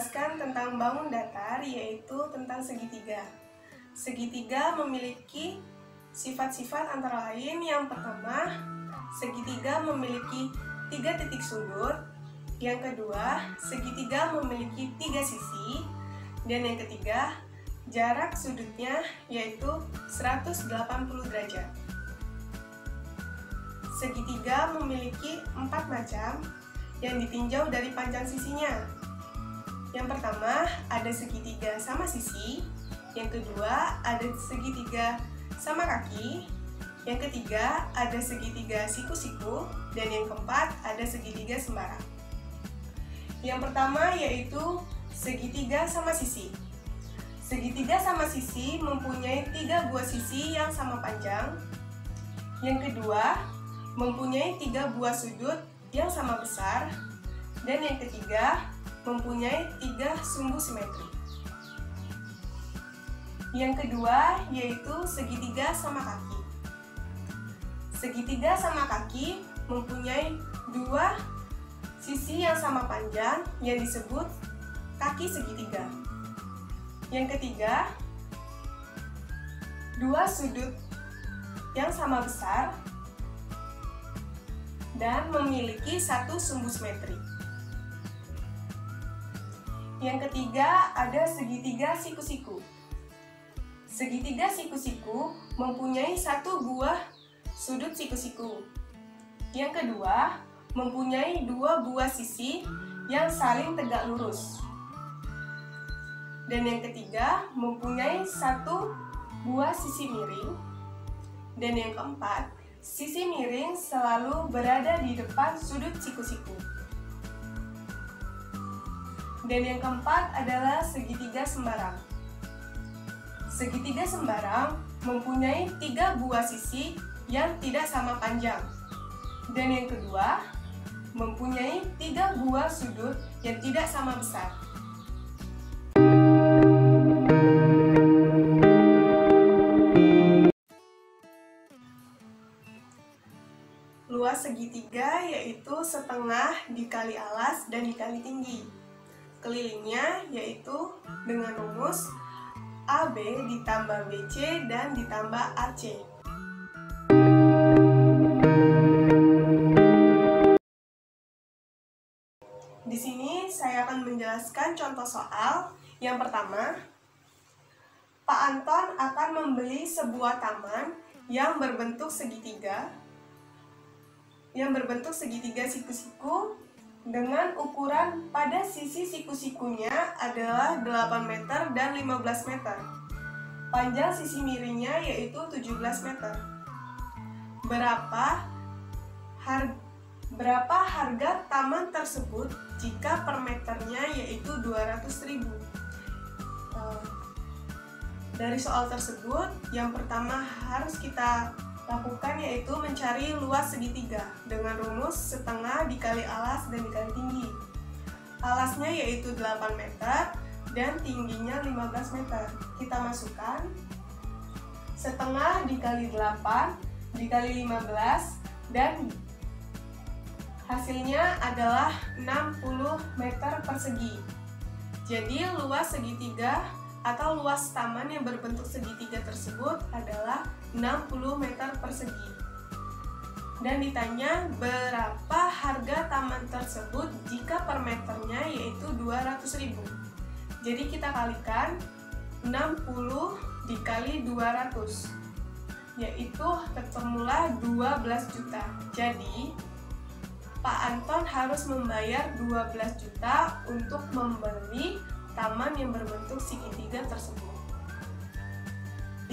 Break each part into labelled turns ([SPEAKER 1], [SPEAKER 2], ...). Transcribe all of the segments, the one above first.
[SPEAKER 1] menjelaskan tentang bangun datar, yaitu tentang segitiga. Segitiga memiliki sifat-sifat antara lain. Yang pertama, segitiga memiliki 3 titik sudut. Yang kedua, segitiga memiliki 3 sisi. Dan yang ketiga, jarak sudutnya yaitu 180 derajat. Segitiga memiliki 4 macam yang ditinjau dari panjang sisinya. Yang pertama, ada segitiga sama sisi. Yang kedua, ada segitiga sama kaki. Yang ketiga, ada segitiga siku-siku. Dan yang keempat, ada segitiga sembarang. Yang pertama yaitu segitiga sama sisi. Segitiga sama sisi mempunyai 3 buah sisi yang sama panjang. Yang kedua, mempunyai 3 buah sudut yang sama besar. Dan yang ketiga, mempunyai 3 sumbu simetri. Yang kedua yaitu segitiga sama kaki. Segitiga sama kaki mempunyai 2 sisi yang sama panjang yang disebut kaki segitiga. Yang ketiga, 2 sudut yang sama besar dan memiliki 1 sumbu simetri. Yang ketiga, ada segitiga siku-siku. Segitiga siku-siku mempunyai 1 buah sudut siku-siku. Yang kedua, mempunyai 2 buah sisi yang saling tegak lurus. Dan yang ketiga, mempunyai 1 buah sisi miring. Dan yang keempat, sisi miring selalu berada di depan sudut siku-siku. Dan yang keempat adalah segitiga sembarang. Segitiga sembarang mempunyai 3 buah sisi yang tidak sama panjang. Dan yang kedua, mempunyai 3 buah sudut yang tidak sama besar. Luas segitiga yaitu setengah dikali alas dan dikali tinggi. Kelilingnya yaitu dengan rumus AB ditambah BC dan ditambah AC. Di sini saya akan menjelaskan contoh soal. Yang pertama, Pak Anton akan membeli sebuah taman yang berbentuk segitiga siku-siku dengan ukuran pada sisi siku-sikunya adalah 8 meter dan 15 meter. Panjang sisi miringnya yaitu 17 meter. Berapa harga taman tersebut jika per meternya yaitu 200.000? Dari soal tersebut, yang pertama harus kita lakukan yaitu mencari luas segitiga dengan rumus setengah dikali alas dan dikali tinggi. Alasnya yaitu 8 meter dan tingginya 15 meter. Kita masukkan setengah dikali 8 dikali 15 dan hasilnya adalah 60 meter persegi. Jadi luas segitiga atau luas taman yang berbentuk segitiga tersebut adalah 60 meter persegi. Dan ditanya berapa harga taman tersebut jika per meternya yaitu 200.000. Jadi kita kalikan 60 dikali 200, yaitu ketemulah 12 juta. Jadi Pak Anton harus membayar 12 juta untuk membeli taman yang berbentuk segitiga tersebut.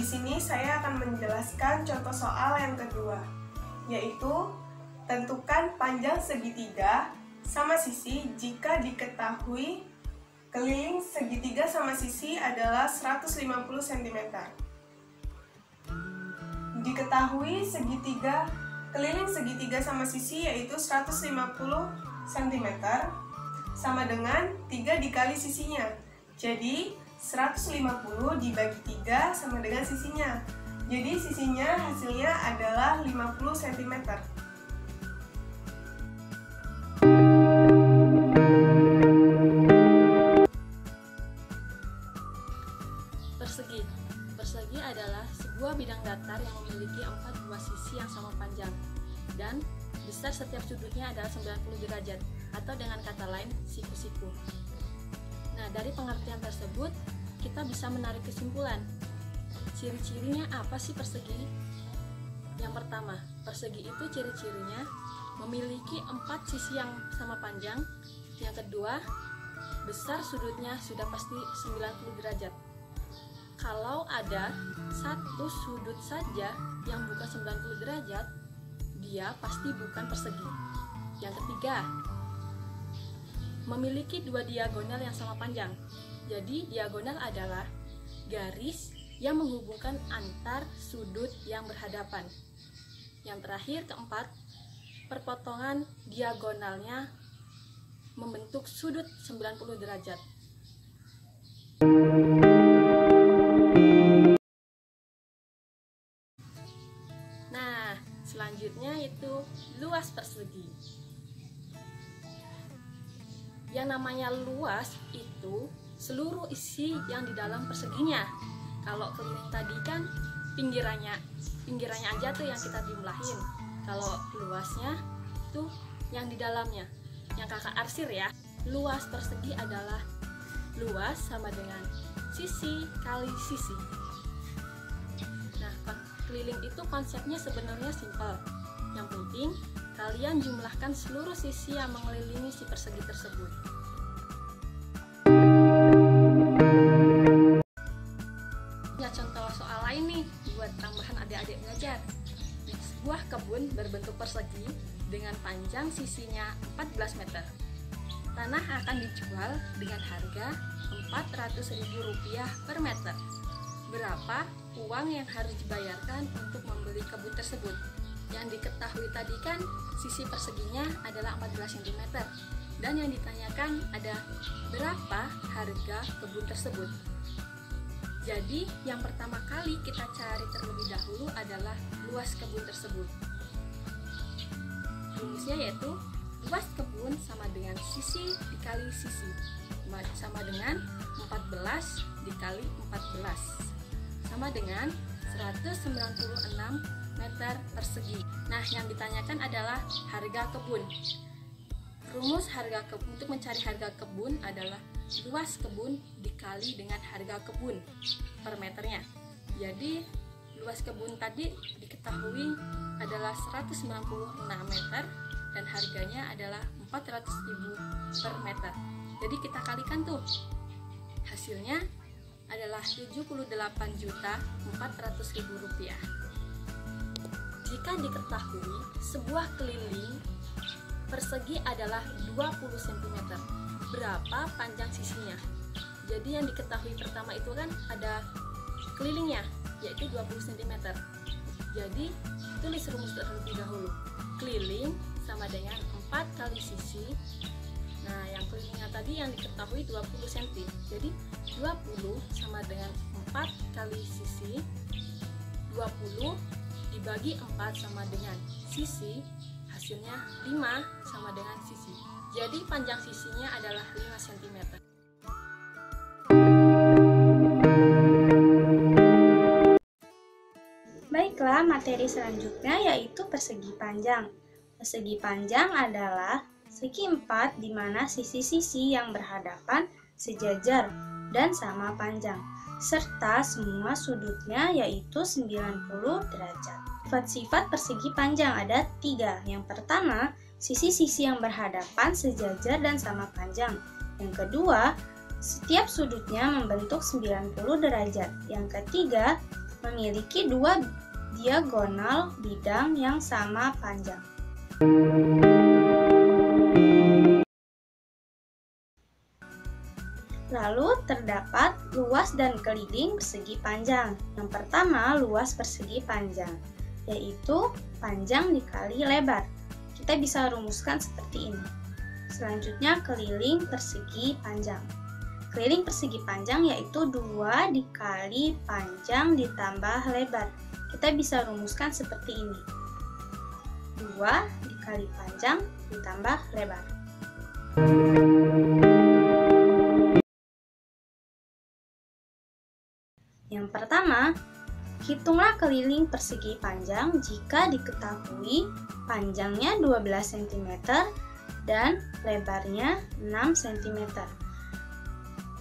[SPEAKER 1] Di sini saya akan menjelaskan contoh soal yang kedua, yaitu tentukan panjang segitiga sama sisi jika diketahui keliling segitiga sama sisi adalah 150 cm. Diketahui keliling segitiga sama sisi yaitu 150 cm sama dengan 3 dikali sisinya. Jadi 150 dibagi 3 sama dengan sisinya. Jadi sisinya hasilnya adalah 50 cm.
[SPEAKER 2] dua sisi yang sama panjang dan besar setiap sudutnya adalah 90 derajat atau dengan kata lain siku-siku. Nah, dari pengertian tersebut kita bisa menarik kesimpulan. Ciri-cirinya apa sih persegi? Yang pertama, persegi itu ciri-cirinya memiliki 4 sisi yang sama panjang. Yang kedua, besar sudutnya sudah pasti 90 derajat. Kalau ada satu sudut saja yang bukan 90 derajat, dia pasti bukan persegi. Yang ketiga, memiliki 2 diagonal yang sama panjang. Jadi diagonal adalah garis yang menghubungkan antar sudut yang berhadapan. Yang terakhir, keempat, perpotongan diagonalnya membentuk sudut 90 derajat. Nah, selanjutnya itu luas persegi. Yang namanya luas itu seluruh isi yang di dalam perseginya. Kalau keliling tadi kan pinggirannya aja tuh yang kita jumlahin. Kalau luasnya tuh yang di dalamnya, yang kakak arsir ya. Luas persegi adalah luas sama dengan sisi kali sisi. Nah, keliling itu konsepnya sebenarnya simpel. Yang penting kalian jumlahkan seluruh sisi yang mengelilingi si persegi tersebut. Ya, contoh soal lain nih buat tambahan adik-adik belajar. Sebuah kebun berbentuk persegi dengan panjang sisinya 14 meter. Tanah akan dijual dengan harga Rp400.000 per meter. Berapa uang yang harus dibayarkan untuk membeli kebun tersebut? Yang diketahui tadi kan sisi perseginya adalah 14 cm. Dan yang ditanyakan ada berapa harga kebun tersebut. Jadi yang pertama kali kita cari terlebih dahulu adalah luas kebun tersebut. Rumusnya yaitu luas kebun sama dengan sisi dikali sisi, sama dengan 14 dikali 14, sama dengan 196 meter persegi. Nah, yang ditanyakan adalah harga kebun. Rumus harga kebun untuk mencari harga kebun adalah luas kebun dikali dengan harga kebun per meternya. Jadi luas kebun tadi diketahui adalah 196 meter dan harganya adalah 400.000 per meter. Jadi kita kalikan tuh, hasilnya adalah Rp78.400.000. Jika diketahui sebuah keliling persegi adalah 20 cm, berapa panjang sisinya? Jadi yang diketahui pertama itu kan ada kelilingnya, yaitu 20 cm. Jadi tulis rumus terlebih dahulu. Keliling sama dengan 4 kali sisi. Nah, yang kelilingnya tadi yang diketahui 20 cm. Jadi 20 sama dengan 4 kali sisi. 20 dibagi 4 sama dengan sisi, hasilnya 5 sama dengan sisi. Jadi panjang sisinya adalah 5 cm.
[SPEAKER 3] Baiklah, materi selanjutnya yaitu persegi panjang. Persegi panjang adalah segi 4 di mana sisi-sisi yang berhadapan sejajar dan sama panjang, serta semua sudutnya yaitu 90 derajat. Sifat-sifat persegi panjang ada 3. Yang pertama, sisi-sisi yang berhadapan sejajar dan sama panjang. Yang kedua, setiap sudutnya membentuk 90 derajat. Yang ketiga, memiliki 2 diagonal bidang yang sama panjang. Lalu terdapat luas dan keliling persegi panjang. Yang pertama, luas persegi panjang, yaitu panjang dikali lebar. Kita bisa rumuskan seperti ini. Selanjutnya, keliling persegi panjang. Keliling persegi panjang yaitu 2 dikali panjang ditambah lebar. Kita bisa rumuskan seperti ini. 2 dikali panjang ditambah lebar. Yang pertama, Hitunglah keliling persegi panjang jika diketahui panjangnya 12 cm dan lebarnya 6 cm.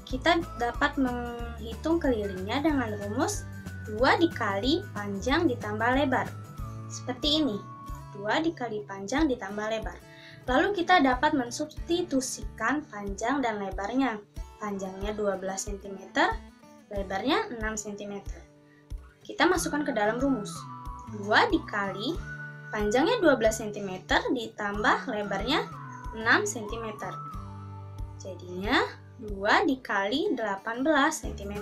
[SPEAKER 3] Kita dapat menghitung kelilingnya dengan rumus 2 dikali panjang ditambah lebar. Seperti ini, 2 dikali panjang ditambah lebar. Lalu kita dapat mensubstitusikan panjang dan lebarnya. Panjangnya 12 cm, lebarnya 6 cm. Kita masukkan ke dalam rumus. 2 dikali panjangnya 12 cm ditambah lebarnya 6 cm. Jadinya 2 dikali 18 cm.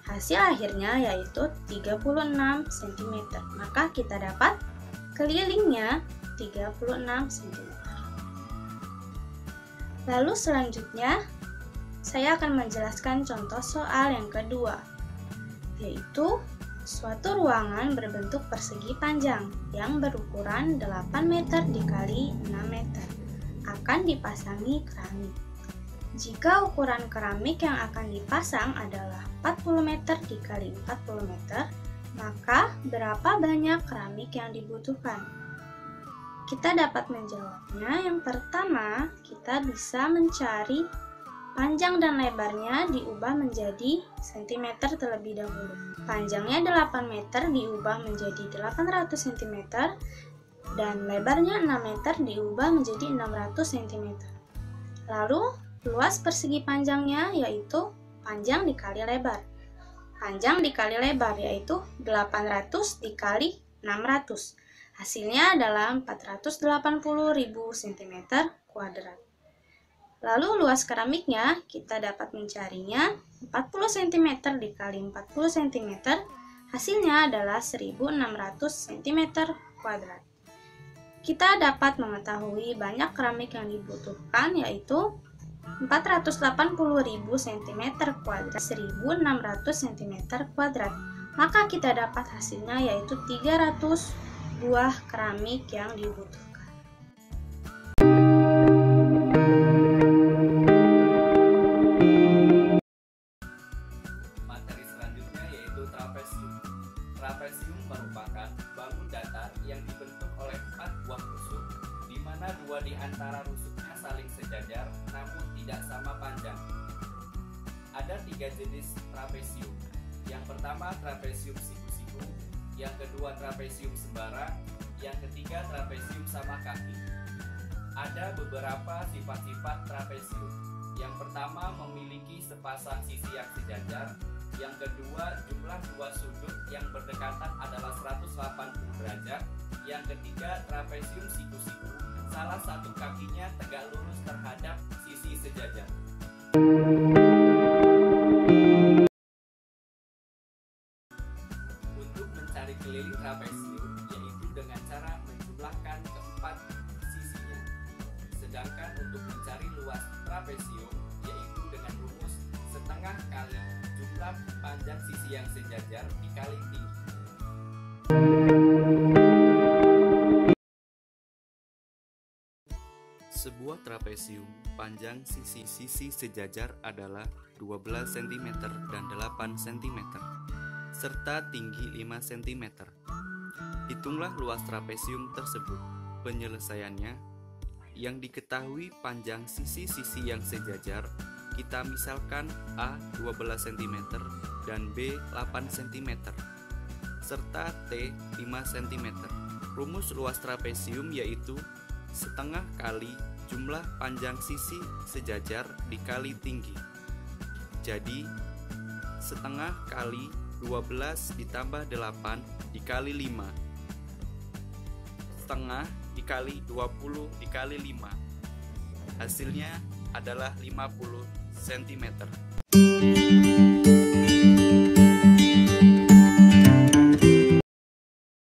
[SPEAKER 3] Hasil akhirnya yaitu 36 cm. Maka kita dapat kelilingnya 36 cm. Lalu selanjutnya saya akan menjelaskan contoh soal yang kedua, yaitu suatu ruangan berbentuk persegi panjang yang berukuran 8 meter dikali 6 meter akan dipasangi keramik. Jika ukuran keramik yang akan dipasang adalah 40 meter dikali 40 meter, maka berapa banyak keramik yang dibutuhkan? Kita dapat menjawabnya. Yang pertama, kita bisa mencari panjang dan lebarnya diubah menjadi cm terlebih dahulu. Panjangnya 8 meter diubah menjadi 800 cm dan lebarnya 6 meter diubah menjadi 600 cm. Lalu luas persegi panjangnya yaitu panjang dikali lebar. Panjang dikali lebar yaitu 800 dikali 600. Hasilnya adalah 480.000 cm². Lalu luas keramiknya kita dapat mencarinya 40 cm dikali 40 cm, hasilnya adalah 1600 cm². Kita dapat mengetahui banyak keramik yang dibutuhkan yaitu 480.000 cm², 1600 cm². Maka kita dapat hasilnya yaitu 300 buah keramik yang dibutuhkan.
[SPEAKER 4] Trapesium merupakan bangun datar yang dibentuk oleh 4 buah rusuk, di mana 2 di antara rusuknya saling sejajar namun tidak sama panjang. Ada 3 jenis trapesium. Yang pertama trapesium siku-siku, yang kedua trapesium sembara, yang ketiga trapesium sama kaki. Ada beberapa sifat-sifat trapesium. Yang pertama memiliki sepasang sisi yang sejajar. Yang kedua, jumlah 2 sudut yang berdekatan adalah 180 derajat. Yang ketiga, trapesium siku-siku, salah satu kakinya tegak lurus terhadap sisi sejajar. Untuk mencari keliling trapesium, yaitu dengan cara menjumlahkan keempat sisinya. Sedangkan untuk mencari luas trapesium, yaitu dengan rumus setengah kali jumlah panjang sisi yang sejajar dikali tinggi. Sebuah trapesium panjang sisi-sisi sejajar adalah 12 cm dan 8 cm, serta tinggi 5 cm. Hitunglah luas trapesium tersebut. Penyelesaiannya, yang diketahui panjang sisi-sisi yang sejajar, kita misalkan A 12 cm dan B 8 cm, serta T 5 cm. Rumus luas trapesium yaitu setengah kali jumlah panjang sisi sejajar dikali tinggi. Jadi, setengah kali 12 ditambah 8 dikali 5. Setengah dikali 20 dikali 5. Hasilnya adalah 50 cm.